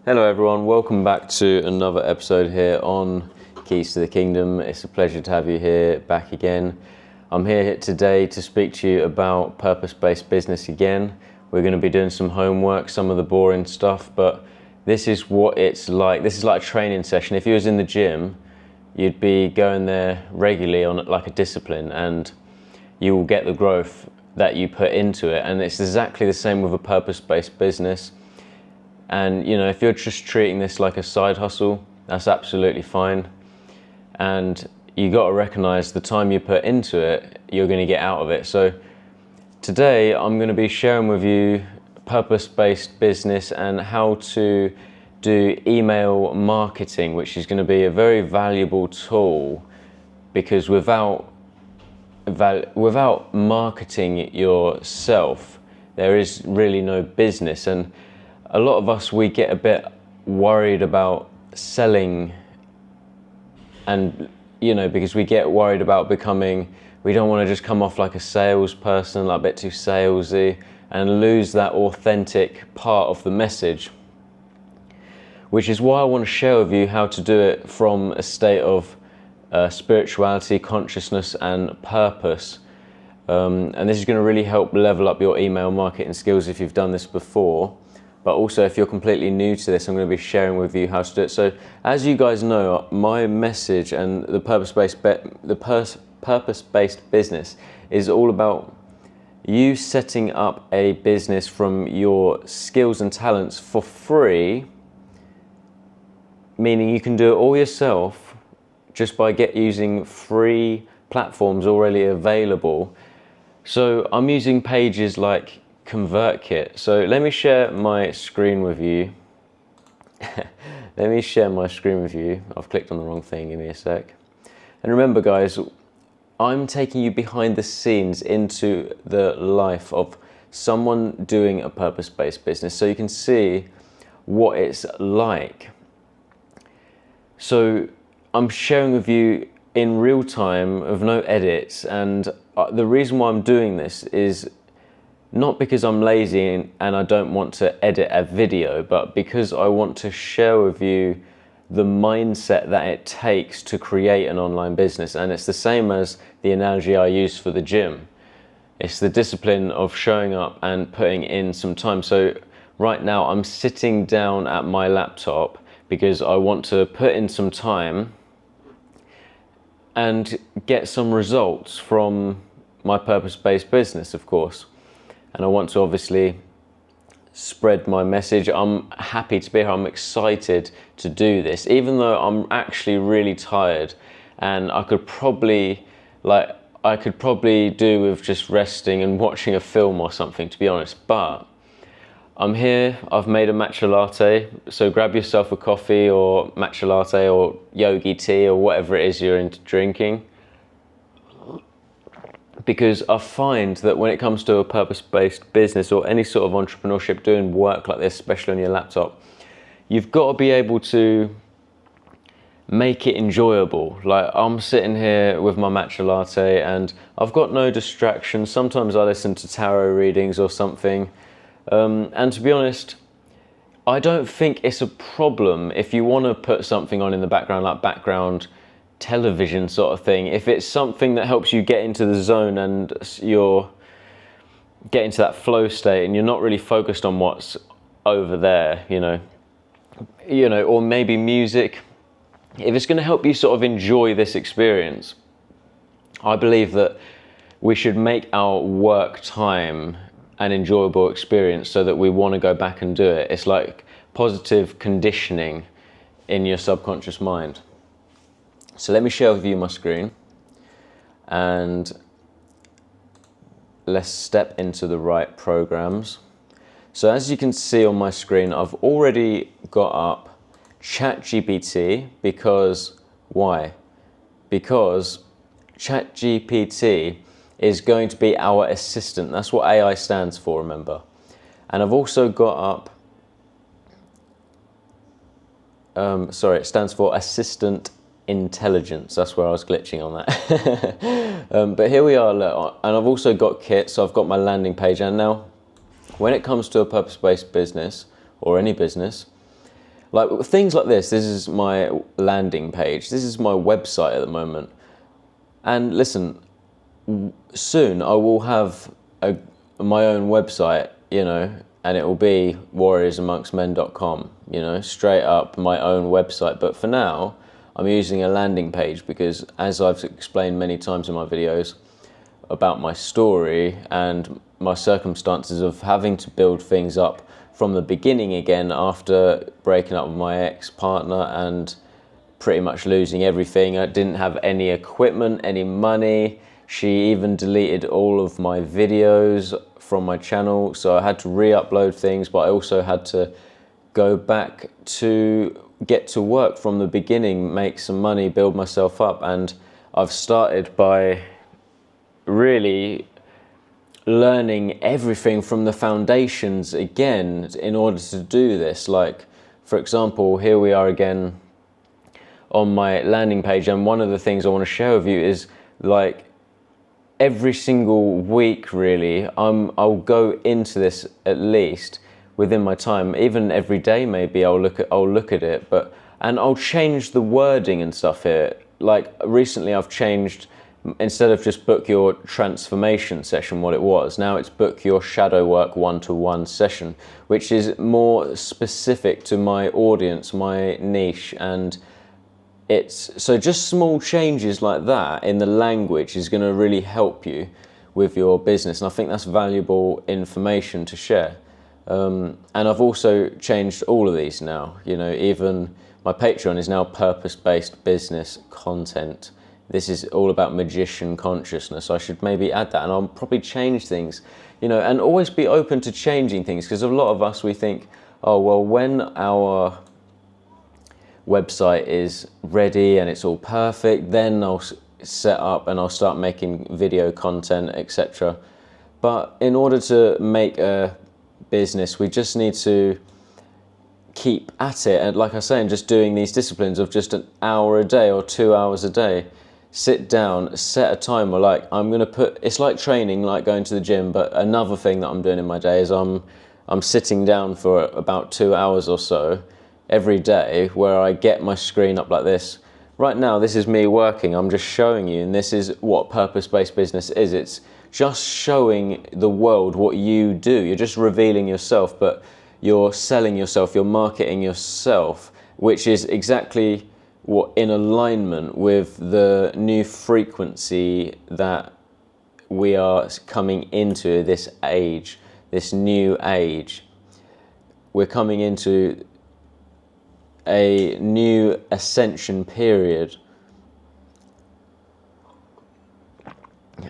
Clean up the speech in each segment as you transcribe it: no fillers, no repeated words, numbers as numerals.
Hello everyone, welcome back to another episode here on Keys to the Kingdom. It's a pleasure to have you here back again. I'm here today to speak to you about purpose-based business again. We're going to be doing some homework, some of the boring stuff, but this is what it's like. This is like a training session. If you was in the gym, you'd be going there regularly on like a discipline, and you will get the growth that you put into it. And it's exactly the same with a purpose-based business. And you know, if you're just treating this like a side hustle, that's absolutely fine. And you got to recognize the time you put into it, you're going to get out of it. So today I'm going to be sharing with you purpose-based business and how to do email marketing, which is going to be a very valuable tool, because without marketing yourself, there is really no business. And a lot of us, we get a bit worried about selling, and you know, because we get worried about we don't want to just come off like a salesperson, like a bit too salesy, and lose that authentic part of the message. Which is why I want to share with you how to do it from a state of spirituality, consciousness, and purpose. And this is going to really help level up your email marketing skills if you've done this before. But also, if you're completely new to this, I'm going to be sharing with you how to do it. So, as you guys know, my message and the purpose-based business is all about you setting up a business from your skills and talents for free, meaning you can do it all yourself just by using free platforms already available. So I'm using pages like ConvertKit. So let me share my screen with you. Let me share my screen with you. I've clicked on the wrong thing, give me a sec. And remember guys, I'm taking you behind the scenes into the life of someone doing a purpose-based business, so you can see what it's like. So I'm sharing with you in real time with no edits, and the reason why I'm doing this is not because I'm lazy and I don't want to edit a video, but because I want to share with you the mindset that it takes to create an online business. And it's the same as the analogy I use for the gym. It's the discipline of showing up and putting in some time. So right now I'm sitting down at my laptop because I want to put in some time and get some results from my purpose-based business, of course. And I want to obviously spread my message. I'm happy to be here. I'm excited to do this, even though I'm actually really tired, and I could probably do with just resting and watching a film or something, to be honest. But I'm here. I've made a matcha latte, so grab yourself a coffee or matcha latte or yogi tea or whatever it is you're into drinking. Because I find that when it comes to a purpose-based business or any sort of entrepreneurship, doing work like this, especially on your laptop, you've got to be able to make it enjoyable. Like, I'm sitting here with my matcha latte and I've got no distractions. Sometimes I listen to tarot readings or something. And to be honest, I don't think it's a problem if you want to put something on in the background, like background television sort of thing. If it's something that helps you get into the zone and you're getting to that flow state and you're not really focused on what's over there, you know, or maybe music, if it's going to help you sort of enjoy this experience, I believe that we should make our work time an enjoyable experience so that we want to go back and do it. It's like positive conditioning in your subconscious mind. So let me share with you my screen and let's step into the right programs. So as you can see on my screen, I've already got up ChatGPT because why? Because ChatGPT is going to be our assistant. That's what AI stands for, remember. And I've also got up, it stands for Assistant Intelligence. That's where I was glitching on that. But here we are, look, and I've also got Kit, so I've got my landing page. And now when it comes to a purpose-based business or any business, Like things like this is my landing page, this is my website at the moment. And listen, soon I will have my own website, you know, and it will be warriorsamongstmen.com, you know, straight up my own website. But for now, I'm using a landing page because, as I've explained many times in my videos about my story and my circumstances of having to build things up from the beginning again after breaking up with my ex-partner and pretty much losing everything. I didn't have any equipment, any money. She even deleted all of my videos from my channel, so I had to re-upload things, but I also had to go back to get to work from the beginning, make some money, build myself up. And I've started by really learning everything from the foundations again in order to do this. Like, for example, here we are again on my landing page, and one of the things I want to share with you is, like, every single week really, I'll go into this at least within my time, even every day maybe I'll look at it, and I'll change the wording and stuff here. Like recently I've changed, instead of just book your transformation session, what it was, now it's book your shadow work one-to-one session, which is more specific to my audience, my niche. And it's so just small changes like that in the language is going to really help you with your business, and I think that's valuable information to share. And I've also changed all of these now, you know, even my Patreon is now purpose-based business content. This is all about magician consciousness. I should maybe add that, and I'll probably change things, you know, and always be open to changing things, because a lot of us, we think, oh, well, when our website is ready and it's all perfect, then I'll set up and I'll start making video content, etc. But in order to make a business, we just need to keep at it, and like I say, and just doing these disciplines of just an hour a day or 2 hours a day. Sit down, set a timer. Like I'm gonna put, it's like training, like going to the gym, but another thing that I'm doing in my day is I'm sitting down for about 2 hours or so every day, where I get my screen up like this. Right now, this is me working, I'm just showing you, and this is what purpose-based business is. It's just showing the world what you do. You're just revealing yourself, but you're selling yourself, you're marketing yourself, which is exactly what in alignment with the new frequency that we are coming into, this age, this new age. We're coming into a new ascension period,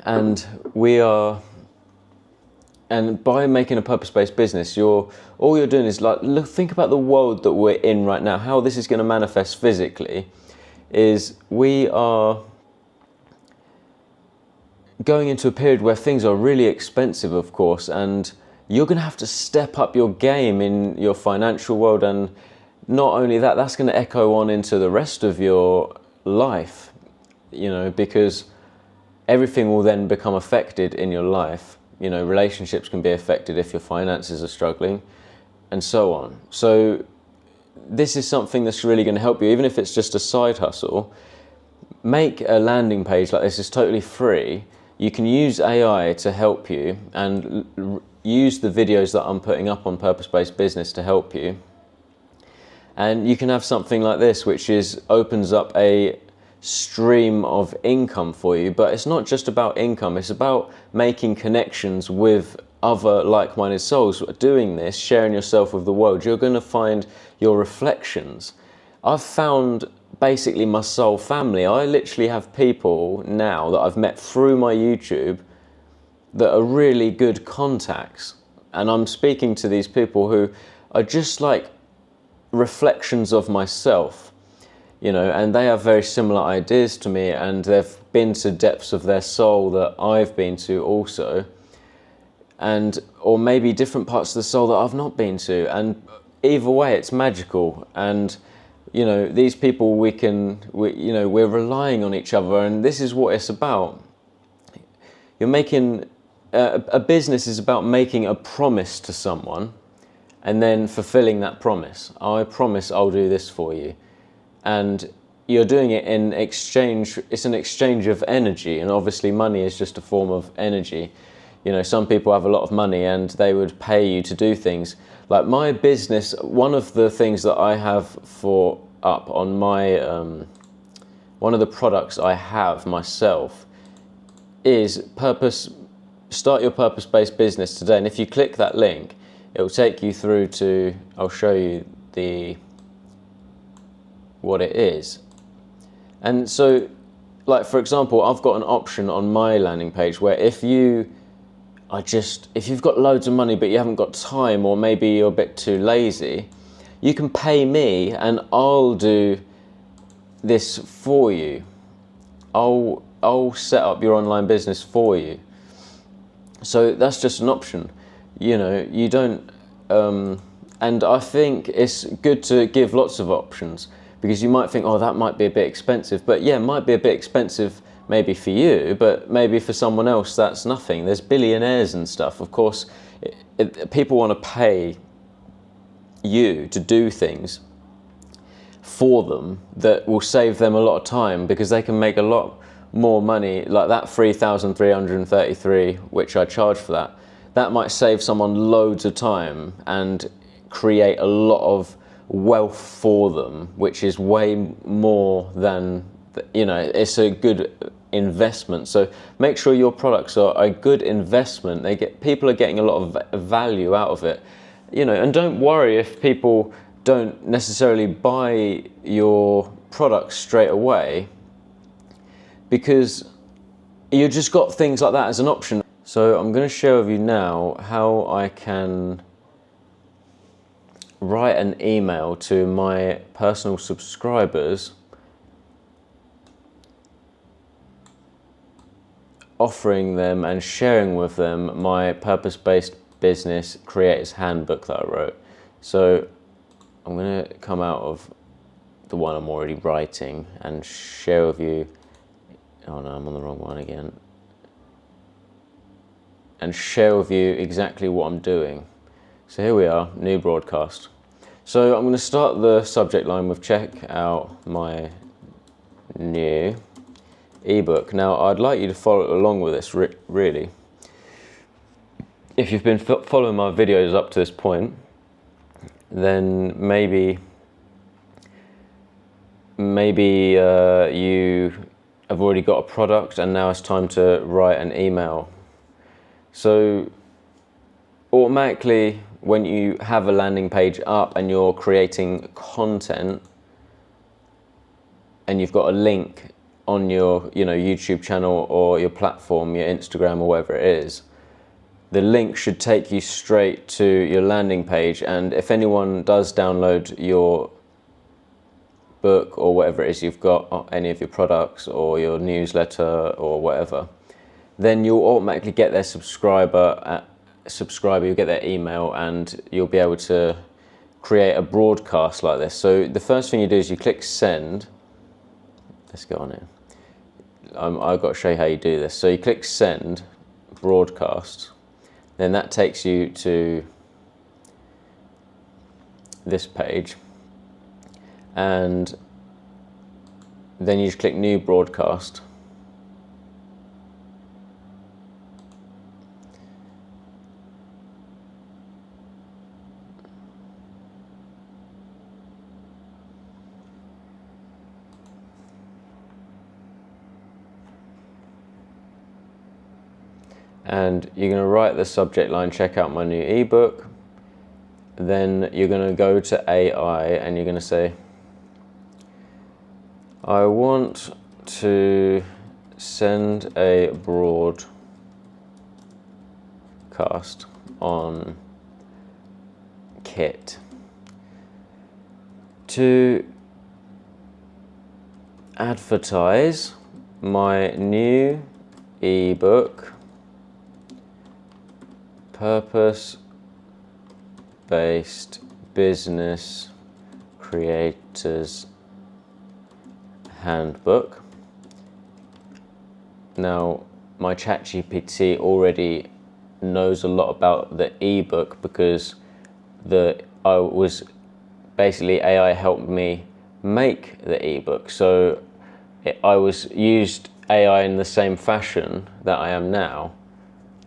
and by making a purpose-based business, all you're doing is, like, look, think about the world that we're in right now, how this is going to manifest physically. Is we are going into a period where things are really expensive, of course, and you're going to have to step up your game in your financial world. And not only that, that's going to echo on into the rest of your life, you know, because everything will then become affected in your life. You know, relationships can be affected if your finances are struggling, and so on. So this is something that's really going to help you, even if it's just a side hustle. Make a landing page like this. It's totally free. You can use AI to help you, and use the videos that I'm putting up on Purpose-Based Business to help you. And you can have something like this, which opens up a stream of income for you. But it's not just about income, it's about making connections with other like-minded souls. Doing this, sharing yourself with the world, you're going to find your reflections. I've found basically my soul family. I literally have people now that I've met through my YouTube that are really good contacts, and I'm speaking to these people who are just like reflections of myself, you know, and they have very similar ideas to me, and they've been to depths of their soul that I've been to also, and or maybe different parts of the soul that I've not been to, and either way it's magical. And you know, these people, we're relying on each other, and this is what it's about. You're making a business is about making a promise to someone, and then fulfilling that promise. I promise I'll do this for you. And you're doing it in exchange, it's an exchange of energy, and obviously money is just a form of energy. You know, some people have a lot of money and they would pay you to do things. Like my business, one of the things that I have for up on my, one of the products I have myself is start your purpose-based business today. And if you click that link, it will take you through to, I'll show you what it is. And so, like for example, I've got an option on my landing page where if you've got loads of money but you haven't got time, or maybe you're a bit too lazy, you can pay me and I'll do this for you. I'll set up your online business for you. So that's just an option. You know, you don't, and I think it's good to give lots of options, because you might think, oh, that might be a bit expensive. But yeah, it might be a bit expensive maybe for you, but maybe for someone else that's nothing. There's billionaires and stuff. Of course, people want to pay you to do things for them that will save them a lot of time, because they can make a lot more money. Like that 3,333, which I charge for that might save someone loads of time and create a lot of wealth for them, which is way more than, you know, it's a good investment. So make sure your products are a good investment. People are getting a lot of value out of it, you know. And don't worry if people don't necessarily buy your products straight away, because you just got things like that as an option. So I'm going to share with you now how I can write an email to my personal subscribers offering them and sharing with them my purpose-based business creators handbook that I wrote. So I'm going to come out of the one I'm already writing and share with you. Oh no, I'm on the wrong one again. And share with you exactly what I'm doing. So here we are, new broadcast. So I'm going to start the subject line with check out my new ebook. Now I'd like you to follow along with this really. If you've been following my videos up to this point, then maybe you have already got a product and now it's time to write an email. So automatically, when you have a landing page up and you're creating content and you've got a link on your, you know, YouTube channel or your platform, your Instagram or whatever it is, the link should take you straight to your landing page. And if anyone does download your book or whatever it is you've got, any of your products or your newsletter or whatever, then you'll automatically get their subscriber, you'll get their email, and you'll be able to create a broadcast like this. So the first thing you do is you click send. Let's go on it. I've got to show you how you do this. So you click send broadcast, then that takes you to this page, and then you just click new broadcast. And you're going to write the subject line, check out my new ebook. Then you're going to go to AI and you're going to say, I want to send a broadcast on Kit to advertise my new ebook, Purpose-Based Business Creators Handbook. Now, my ChatGPT already knows a lot about the ebook because I was basically AI helped me make the ebook. So I was used AI in the same fashion that I am now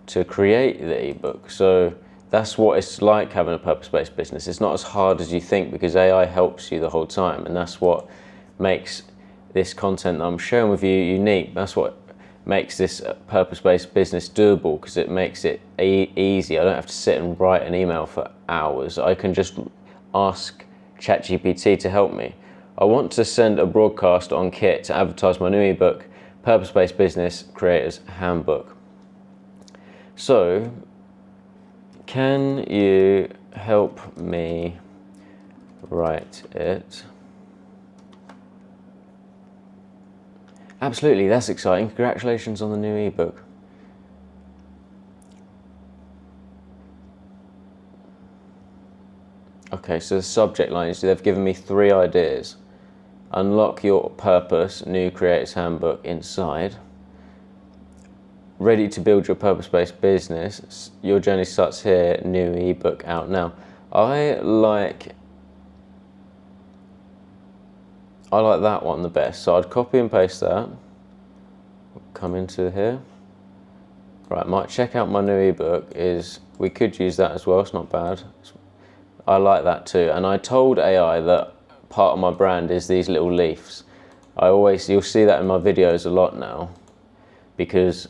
to create the ebook. So that's what it's like having a purpose-based business. It's not as hard as you think because AI helps you the whole time, and that's what makes this content that I'm sharing with you unique. That's what makes this purpose-based business doable, because it makes it easy. I don't have to sit and write an email for hours. I can just ask ChatGPT to help me. I want to send a broadcast on Kit to advertise my new ebook, Purpose-Based Business Creators Handbook. So, can you help me write it? Absolutely, that's exciting. Congratulations on the new ebook. Okay, so the subject line is, they've given me 3 ideas. Unlock your purpose, new creators handbook inside. Ready to build your purpose-based business. Your journey starts here, new ebook out now. I like that one the best. So I'd copy and paste that. Come into here. Right, might check out my new ebook we could use that as well, it's not bad. I like that too. And I told AI that part of my brand is these little leaves. You'll see that in my videos a lot now, because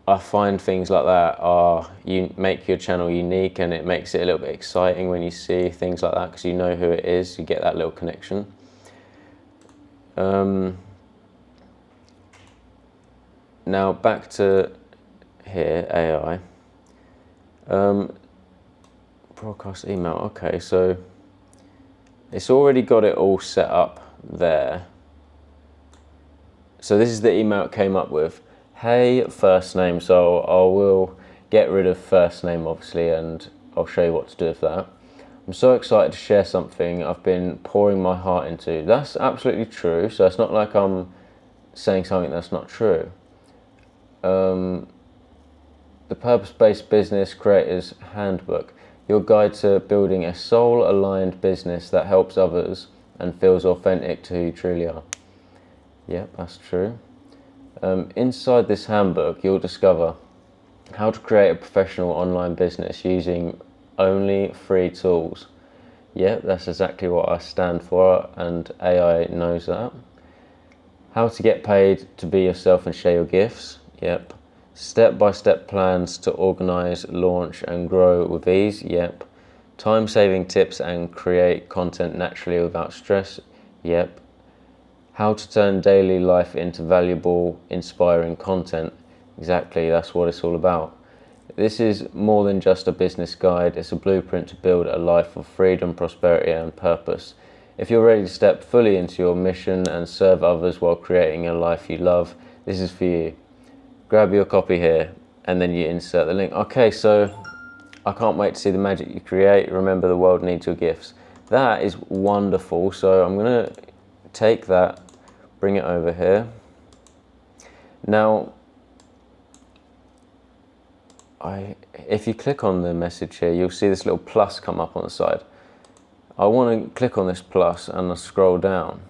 I find things like that you make your channel unique, and it makes it a little bit exciting when you see things like that, because you know who it is, you get that little connection. Now back to here, AI. Broadcast email, okay, so it's already got it all set up there. So this is the email it came up with. Hey, first name, so I will get rid of first name obviously, and I'll show you what to do with that. I'm so excited to share something I've been pouring my heart into. That's absolutely true, so it's not like I'm saying something that's not true. The Purpose-Based Business Creators Handbook, your guide to building a soul-aligned business that helps others and feels authentic to who you truly are. Yep, that's true. Inside this handbook, you'll discover how to create a professional online business using only free tools. Yep, that's exactly what I stand for, and AI knows that. How to get paid to be yourself and share your gifts. Yep. Step-by-step plans to organize, launch and grow with ease. Yep. Time-saving tips and create content naturally without stress. Yep. How to turn daily life into valuable, inspiring content. Exactly, that's what it's all about. This is more than just a business guide. It's a blueprint to build a life of freedom, prosperity and purpose. If you're ready to step fully into your mission and serve others while creating a life you love, this is for you. Grab your copy here and then you insert the link. Okay, so I can't wait to see the magic you create. Remember, the world needs your gifts. That is wonderful. So I'm going to take that, bring it over here. Now, if you click on the message here, you'll see this little plus come up on the side. I want to click on this plus and I'll scroll down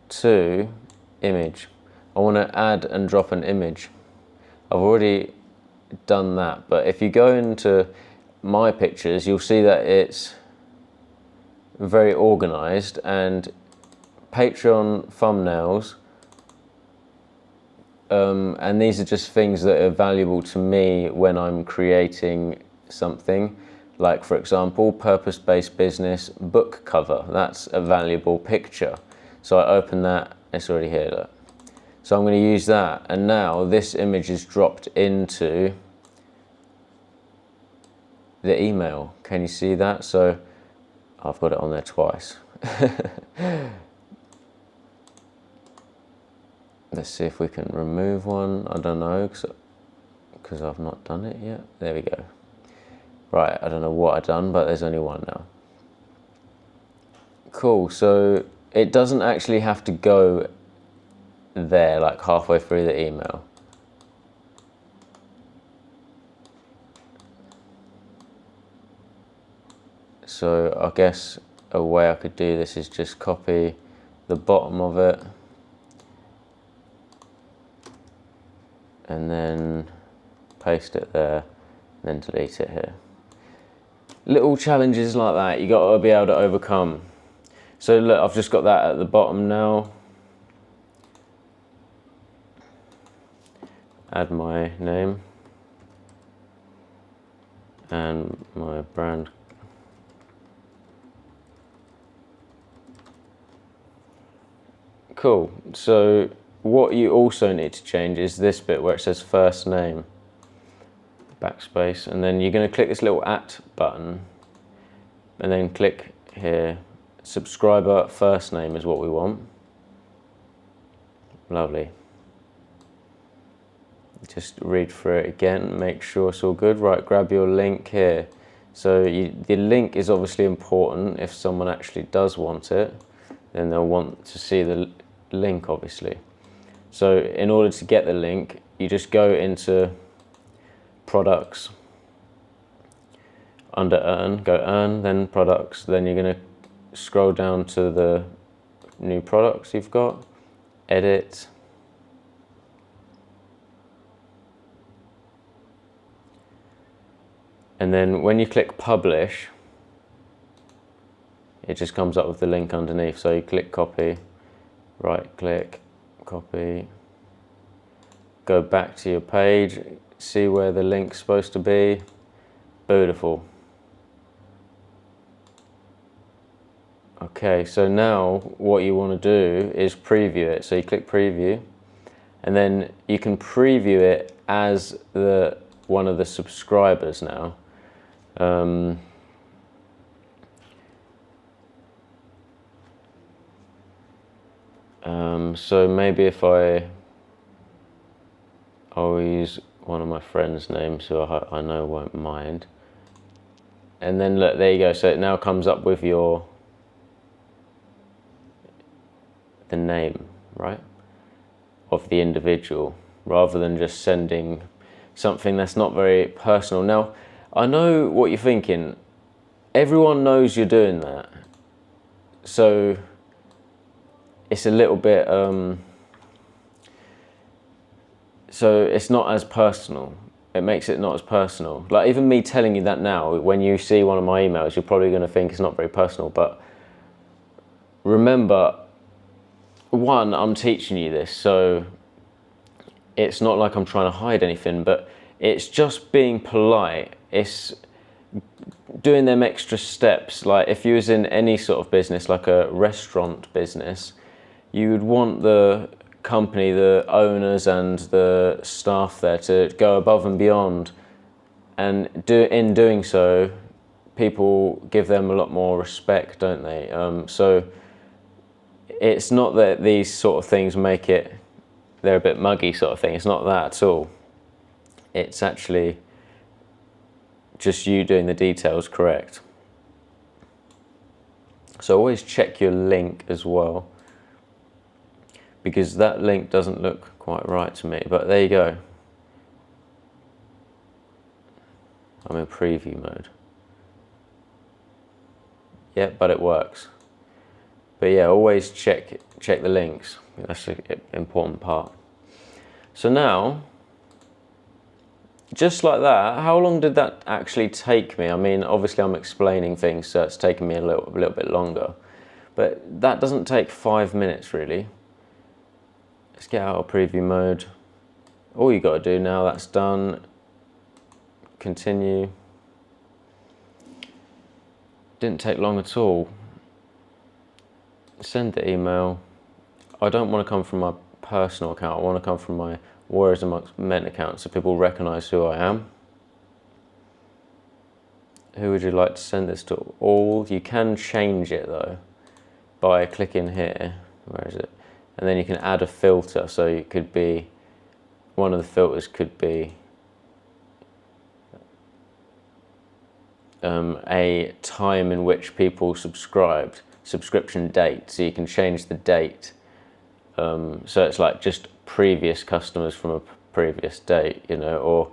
to image. I want to add and drop an image. I've already done that, but if you go into my pictures, you'll see that it's very organized, and Patreon thumbnails, and these are just things that are valuable to me when I'm creating something. Like, for example, purpose-based business book cover. That's a valuable picture. So I open that, it's already here, look. So I'm going to use that, and now this image is dropped into the email. Can you see that? So I've got it on there twice. Let's see if we can remove one. I don't know, because I've not done it yet. There we go. Right, I don't know what I've done, but there's only one now. Cool, so it doesn't actually have to go there, like halfway through the email. So I guess a way I could do this is just copy the bottom of it and then paste it there, and then delete it here. Little challenges like that you got to be able to overcome. So look, I've just got that at the bottom now. Add my name and my brand. Cool. So what you also need to change is this bit where it says first name, backspace, and then you're going to click this little @ button and then click here. Subscriber first name is what we want. Lovely. Just read through it again, make sure it's all good. Right, grab your link here. So the link is obviously important. If someone actually does want it, then they'll want to see the link, obviously. So in order to get the link, you just go into products, under earn, go earn, then products, then you're going to scroll down to the new products you've got, edit, and then when you click publish, it just comes up with the link underneath. So you click copy, right click, copy, go back to your page, see where the link's supposed to be. Beautiful. Okay, so now what you want to do is preview it. So you click preview, and then you can preview it as one of the subscribers now. So maybe if I'll use one of my friends' names who I know won't mind. And then look, there you go. So it now comes up with the name, right, of the individual, rather than just sending something that's not very personal. Now, I know what you're thinking. Everyone knows you're doing that. So it's a little bit, so it's not as personal. It makes it not as personal. Like even me telling you that now, when you see one of my emails, you're probably going to think it's not very personal. But remember, one, I'm teaching you this, so it's not like I'm trying to hide anything, but it's just being polite. It's doing them extra steps. Like if you was in any sort of business, like a restaurant business, you would want the company, the owners and the staff there to go above and beyond, and in doing so, people give them a lot more respect, don't they? So it's not that these sort of things make it, they're a bit muggy sort of thing. It's not that at all. It's actually just you doing the details correct. So always check your link as well, because that link doesn't look quite right to me, but there you go. I'm in preview mode. Yeah, but it works. But yeah, always check the links. That's an important part. So now, just like that, how long did that actually take me? I mean, obviously I'm explaining things, so it's taken me a little bit longer. But that doesn't take 5 minutes really. Let's get out of preview mode. All you got to do now, that's done. Continue. Didn't take long at all. Send the email. I don't want to come from my personal account. I want to come from my Warriors Amongst Men account, so people recognize who I am. Who would you like to send this to? All. You can change it though by clicking here. Where is it? And then you can add a filter. So it could be, one of the filters could be a time in which people subscribed, subscription date. So you can change the date. So it's like just previous customers from a previous date, you know, or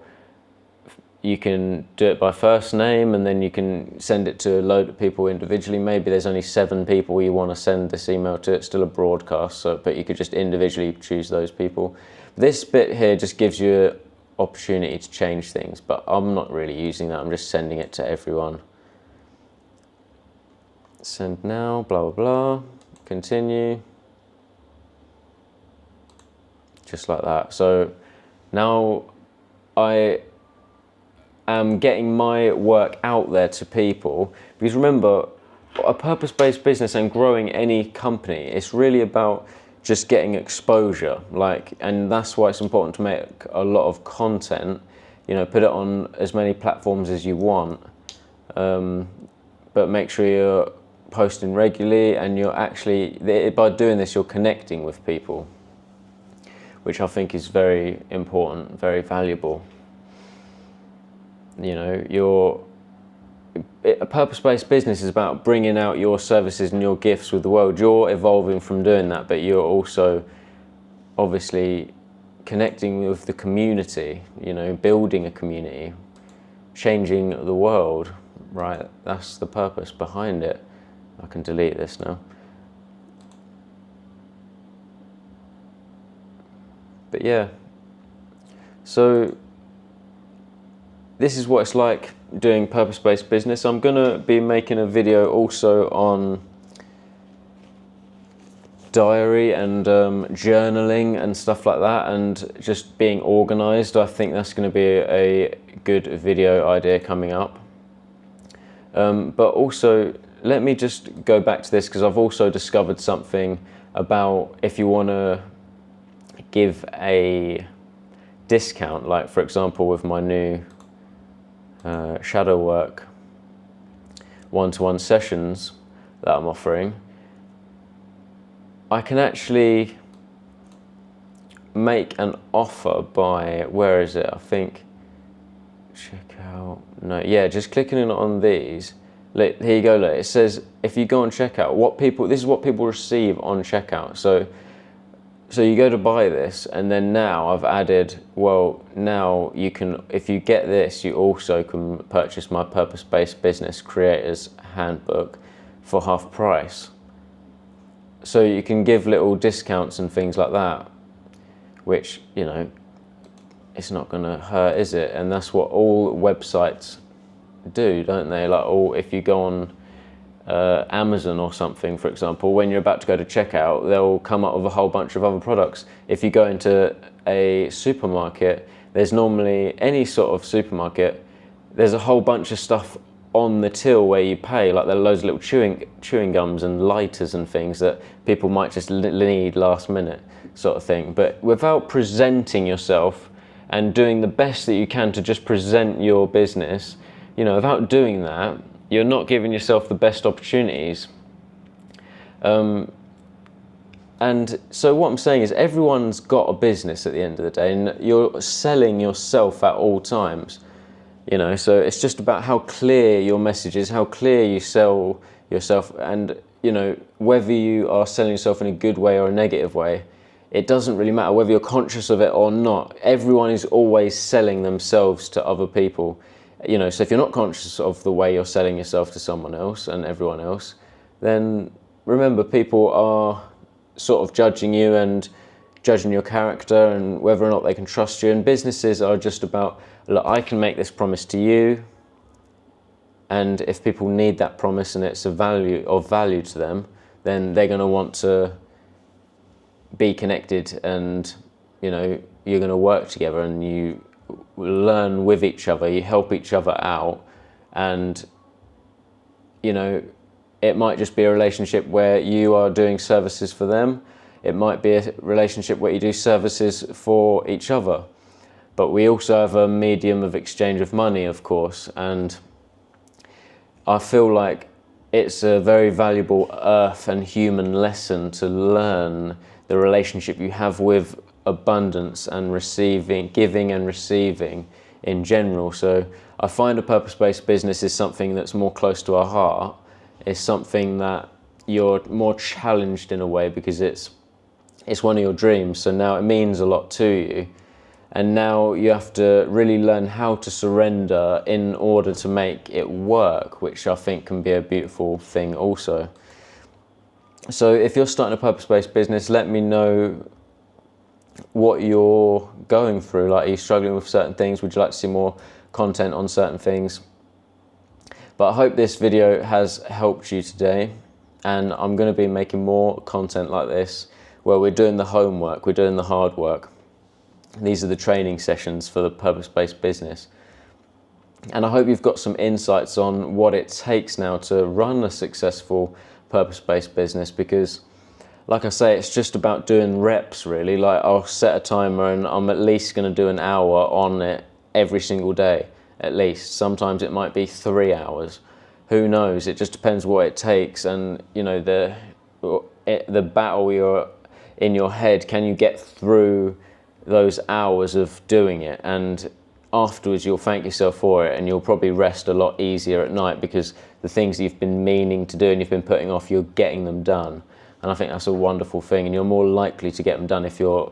you can do it by first name, and then you can send it to a load of people individually. Maybe there's only 7 people you want to send this email to. It's still a broadcast, so, but you could just individually choose those people. This bit here just gives you an opportunity to change things, but I'm not really using that. I'm just sending it to everyone. Send now, blah, blah, blah. Continue. Just like that. So now I am getting my work out there to people, because remember, a purpose-based business and growing any company, it's really about just getting exposure, and that's why it's important to make a lot of content, put it on as many platforms as you want, but make sure you're posting regularly, and you're actually, by doing this, you're connecting with people, which I think is very important, very valuable. A purpose-based business is about bringing out your services and your gifts with the world. You're evolving from doing that, but you're also obviously connecting with the community, building a community, changing the world, right? That's the purpose behind it. I can delete this now. But yeah, so this is what it's like doing purpose-based business. I'm gonna be making a video also on diary and journaling and stuff like that, and just being organized. I think that's going to be a good video idea coming up. But also, let me just go back to this, because I've also discovered something about if you want to give a discount, like for example with my new shadow work one-to-one sessions that I'm offering, I can actually make an offer by, where is it? I think, check out, no, yeah, just clicking in on these. Look, here you go, look, it says, if you go on checkout, this is what people receive on checkout. So you go to buy this, and then now I've added, well, now you can, if you get this, you also can purchase my purpose-based business creators handbook for half price. So you can give little discounts and things like that, which, it's not gonna hurt, is it? And that's what all websites do, don't they? Like, if you go on Amazon or something, for example, when you're about to go to checkout, they'll come up with a whole bunch of other products. If you go into a supermarket, there's normally, any sort of supermarket, there's a whole bunch of stuff on the till where you pay, like there are loads of little chewing gums and lighters and things that people might just need last minute sort of thing. But without presenting yourself and doing the best that you can to just present your business, without doing that, you're not giving yourself the best opportunities. And so what I'm saying is, everyone's got a business at the end of the day, and you're selling yourself at all times. So it's just about how clear your message is, how clear you sell yourself, and whether you are selling yourself in a good way or a negative way, it doesn't really matter whether you're conscious of it or not. Everyone is always selling themselves to other people. So if you're not conscious of the way you're selling yourself to someone else and everyone else, then remember, people are sort of judging you and judging your character and whether or not they can trust you. And businesses are just about, look, I can make this promise to you, and if people need that promise and it's of value to them, then they're going to want to be connected, and you're going to work together, and you learn with each other, you help each other out, and it might just be a relationship where you are doing services for them. It might be a relationship where you do services for each other. But we also have a medium of exchange of money, of course, and I feel like it's a very valuable earth and human lesson to learn the relationship you have with abundance and receiving, giving and receiving in general. So I find a purpose-based business is something that's more close to our heart. It's something that you're more challenged in a way, because it's one of your dreams, so now it means a lot to you. and now you have to really learn how to surrender in order to make it work, which I think can be a beautiful thing also. So if you're starting a purpose-based business, let me know what you're going through. Like, are you struggling with certain things? Would you like to see more content on certain things? But I hope this video has helped you today, and I'm going to be making more content like this where we're doing the homework, we're doing the hard work. These are the training sessions for the purpose-based business. And I hope you've got some insights on what it takes now to run a successful purpose-based business, because like I say, it's just about doing reps really. Like, I'll set a timer and I'm at least going to do an hour on it every single day, at least. Sometimes it might be 3 hours. Who knows? It just depends what it takes, and you know, the battle you're in your head. Can you get through those hours of doing it? And afterwards you'll thank yourself for it, and you'll probably rest a lot easier at night, because the things you've been meaning to do and you've been putting off, you're getting them done. And I think that's a wonderful thing, and you're more likely to get them done if you're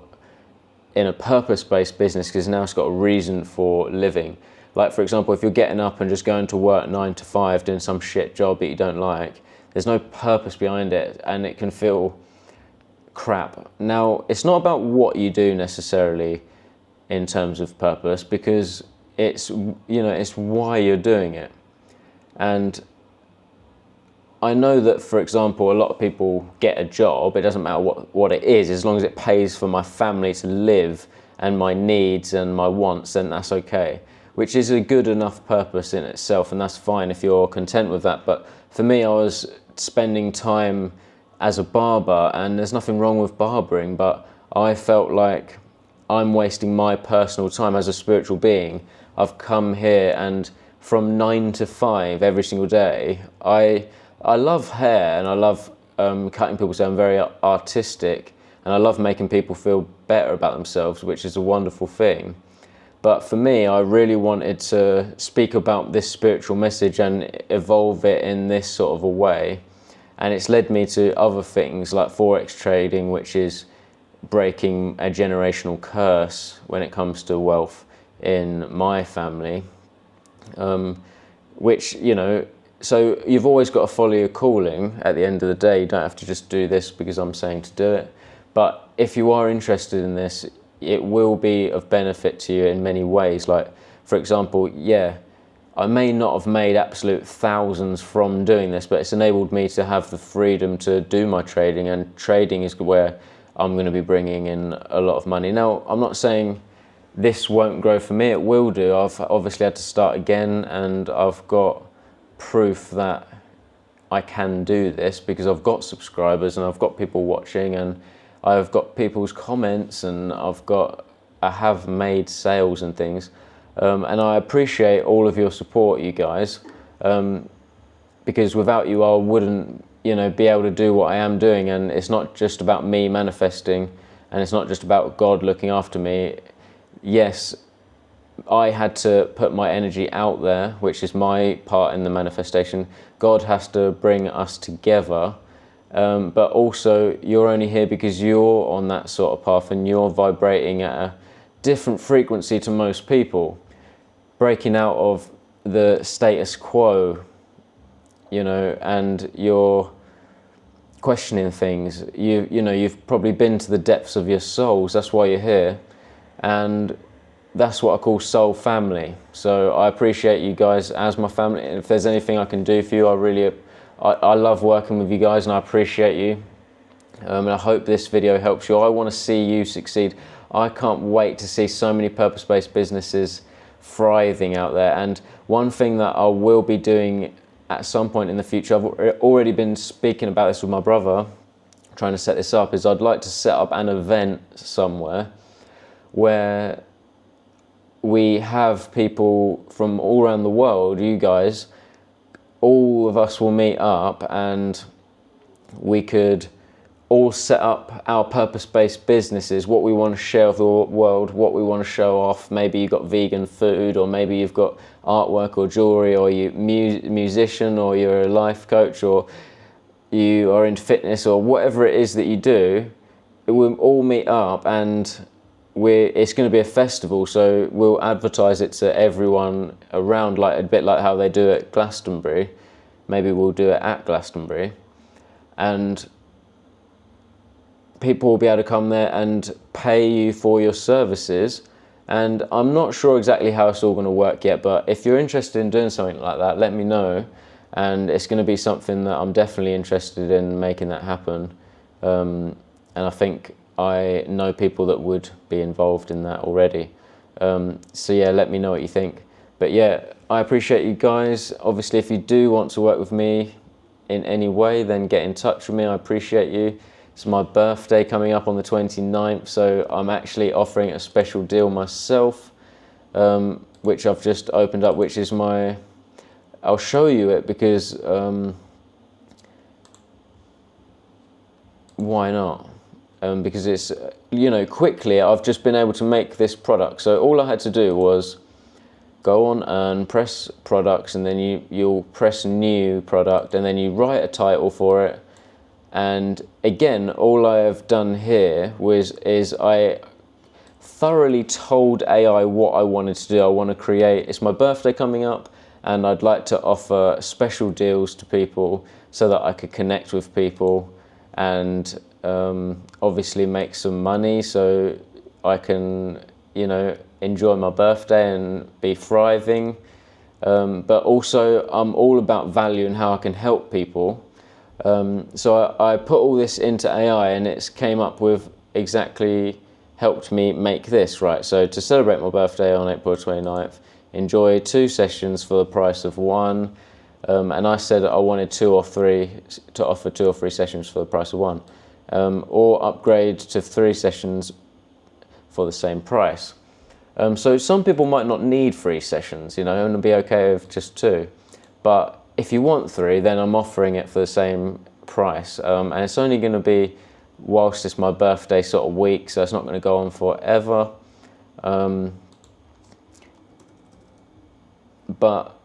in a purpose-based business, because now it's got a reason for living. Like, for example, if you're getting up and just going to work 9 to 5 doing some shit job that you don't like, there's no purpose behind it, and it can feel crap. Now, it's not about what you do necessarily in terms of purpose, because it's, you know, it's why you're doing it. And I know that, for example, a lot of people get a job, it doesn't matter what it is, as long as it pays for my family to live and my needs and my wants, then that's okay, which is a good enough purpose in itself, and that's fine if you're content with that. But for me, I was spending time as a barber, and there's nothing wrong with barbering, but I felt like I'm wasting my personal time as a spiritual being. I've come here, and from 9 to 5 every single day, I love hair, and I love cutting people's hair. I'm very artistic, and I love making people feel better about themselves, which is a wonderful thing. But for me, I really wanted to speak about this spiritual message and evolve it in this sort of a way. And it's led me to other things like Forex trading, which is breaking a generational curse when it comes to wealth in my family. Which, you know, so you've always got to follow your calling at the end of the day. You don't have to just do this because I'm saying to do it. But if you are interested in this, it will be of benefit to you in many ways. Like, for example, yeah, I may not have made absolute thousands from doing this, but it's enabled me to have the freedom to do my trading, and trading is where I'm going to be bringing in a lot of money. Now, I'm not saying this won't grow for me, it will do. I've obviously had to start again, and I've got proof that I can do this because I've got subscribers and I've got people watching, and I've got people's comments, and I have made sales and things. And I appreciate all of your support, you guys, because without you I wouldn't, you know, be able to do what I am doing. And it's not just about me manifesting, and it's not just about God looking after me. Yes, I had to put my energy out there, which is my part in the manifestation. God has to bring us together, but also you're only here because you're on that sort of path, and you're vibrating at a different frequency to most people, breaking out of the status quo, you know, and you're questioning things. You know, you've probably been to the depths of your souls. That's why you're here, and that's what I call soul family. So I appreciate you guys as my family, and if there's anything I can do for you, I love working with you guys, and I appreciate you. And I hope this video helps you. I want to see you succeed. I can't wait to see so many purpose-based businesses thriving out there. And one thing that I will be doing at some point in the future, I've already been speaking about this with my brother, trying to set this up, is I'd like to set up an event somewhere where we have people from all around the world, you guys, all of us will meet up, and we could all set up our purpose-based businesses, what we want to share with the world, what we want to show off. Maybe you've got vegan food, or maybe you've got artwork or jewelry, or you're musician, or you're a life coach, or you are into fitness, or whatever it is that you do. We'll all meet up, and it's going to be a festival, so we'll advertise it to everyone around, like a bit like how they do at Glastonbury. Maybe we'll do it at Glastonbury, and people will be able to come there and pay you for your services. And I'm not sure exactly how it's all going to work yet, but if you're interested in doing something like that, let me know. And it's going to be something that I'm definitely interested in making that happen. And I think I know people that would be involved in that already. So yeah, let me know what you think. But yeah, I appreciate you guys. Obviously, if you do want to work with me in any way, then get in touch with me. I appreciate you. It's my birthday coming up on the 29th, so I'm actually offering a special deal myself, which I've just opened up, which is my... I'll show you it because why not? Because it's, you know, quickly I've just been able to make this product. So all I had to do was go on and press products, and then you'll press new product, and then you write a title for it. And again, all I have done here is I thoroughly told AI what I wanted to do. I want to create, it's my birthday coming up, and I'd like to offer special deals to people so that I could connect with people and obviously make some money so I can, you know, enjoy my birthday and be thriving. But also I'm all about value and how I can help people. So I put all this into AI, and it's came up with exactly, helped me make this, right? So to celebrate my birthday on April 29th, enjoy 2 sessions for the price of 1. And I said I wanted 2 or 3, to offer 2 or 3 sessions for the price of 1. Or upgrade to 3 sessions for the same price. So some people might not need 3 sessions, you know, and be okay with just 2. But if you want 3, then I'm offering it for the same price. And it's only going to be whilst it's my birthday sort of week, so it's not going to go on forever. But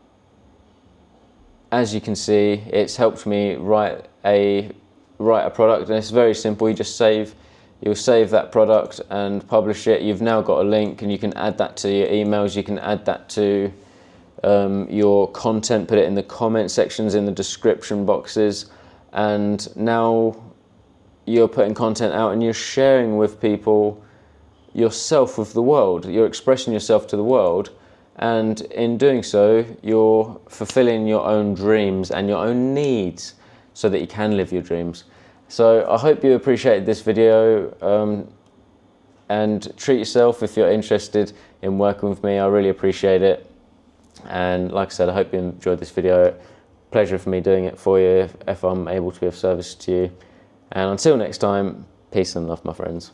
as you can see, it's helped me write a product, and it's very simple. You'll save that product and publish it. You've now got a link, and you can add that to your emails. You can add that to your content, put it in the comment sections, in the description boxes, and now you're putting content out and you're sharing with people yourself, with the world. You're expressing yourself to the world, and in doing so you're fulfilling your own dreams and your own needs so that you can live your dreams. So I hope you appreciated this video, and treat yourself if you're interested in working with me. I really appreciate it. And like I said, I hope you enjoyed this video. Pleasure for me doing it for you if I'm able to be of service to you. And until next time, peace and love, my friends.